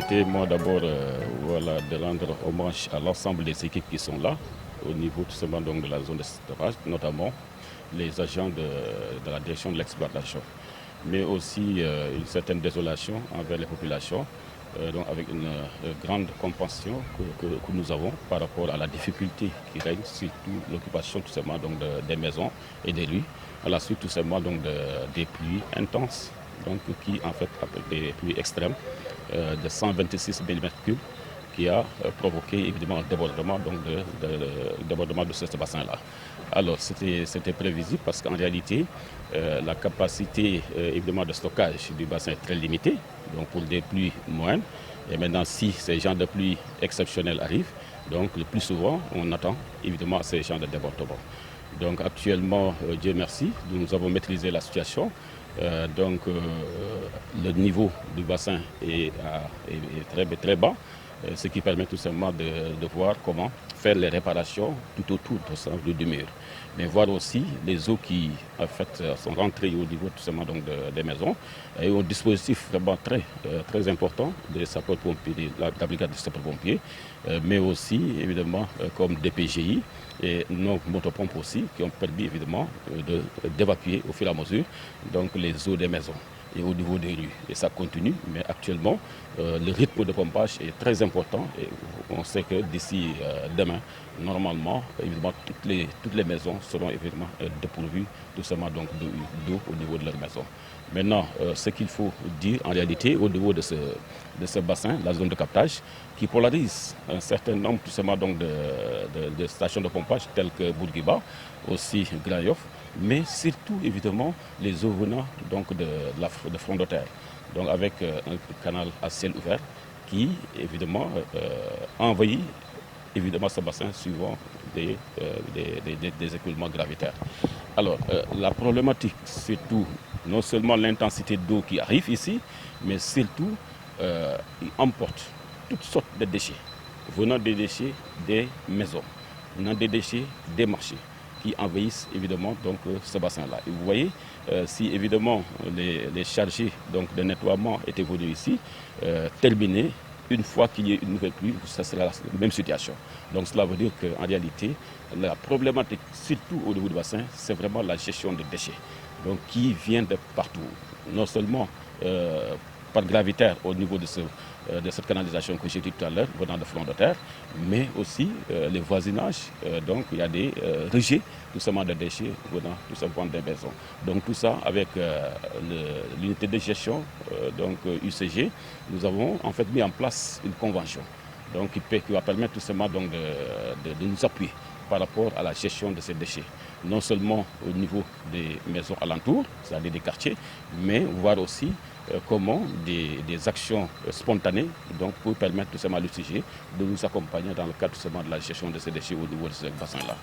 souhaiter moi d'abord voilà, de rendre hommage à l'ensemble des équipes qui sont là, au niveau tout simplement donc, de la zone de storage, notamment les agents de la direction de l'exploitation, mais aussi une certaine désolation envers les populations, donc avec une grande compassion que nous avons par rapport à la difficulté qui règne, surtout l'occupation tout simplement donc, des maisons et des rues, à la suite tout simplement donc, des pluies intenses, donc, qui en fait des pluies extrêmes de 126 mm3 qui a provoqué évidemment un débordement, donc débordement de ce bassin-là. Alors c'était prévisible parce qu'en réalité, la capacité évidemment de stockage du bassin est très limitée, donc pour des pluies moyennes. Et maintenant, si ces genres de pluies exceptionnelles arrivent, donc le plus souvent, on attend évidemment ces genres de débordement. Donc actuellement, Dieu merci, nous avons maîtrisé la situation. Le niveau du bassin est très bas, ce qui permet tout simplement de voir comment faire les réparations tout autour du mur. Mais voir aussi les eaux qui en fait, sont rentrées au niveau tout simplement donc, des maisons et un dispositif vraiment très important des sapeurs-pompiers, de la brigade des sapeurs-pompiers, mais aussi évidemment comme des PGI et nos motopompes aussi qui ont permis évidemment d'évacuer au fur et à mesure donc, les eaux des maisons et au niveau des rues. Et ça continue, mais actuellement, le rythme de pompage est très important et on sait que d'ici demain, normalement, évidemment, toutes les maisons seront évidemment dépourvues tout simplement d'eau au niveau de leur maison. Maintenant, ce qu'il faut dire en réalité au niveau de ce bassin, la zone de captage, qui polarise un certain nombre tout simplement donc, de stations de pompage telles que Bourguiba, aussi Grand Yoff, mais surtout évidemment les eaux venant donc, de front de terre, donc avec un canal à ciel ouvert qui évidemment envahit évidemment ce bassin suivant des écoulements gravitaires. Alors la problématique, c'est tout, non seulement l'intensité d'eau qui arrive ici, mais surtout il emporte toutes sortes de déchets, venant des déchets des maisons, venant des déchets des marchés, qui envahissent évidemment donc, ce bassin-là. Et vous voyez, si évidemment les chargés donc, de nettoiement étaient venus ici, terminés, une fois qu'il y ait une nouvelle pluie, ça sera la même situation. Donc cela veut dire qu'en réalité, la problématique, surtout au niveau du bassin, c'est vraiment la gestion des déchets, donc, qui vient de partout. Non seulement par gravitaire au niveau de cette canalisation que j'ai dit tout à l'heure, venant de front de terre, mais aussi les voisinages, donc il y a des rejets tout simplement de déchets venant tout simplement des maisons. Donc tout ça avec l'unité de gestion, donc UCG, nous avons en fait mis en place une convention donc, qui va permettre tout simplement donc, de nous appuyer par rapport à la gestion de ces déchets, non seulement au niveau des maisons alentours, c'est-à-dire des quartiers, mais voir aussi comment des actions spontanées donc, pour permettre tout simplement à l'UCG de nous accompagner dans le cadre tout simplement de la gestion de ces déchets au niveau de ce bassin-là.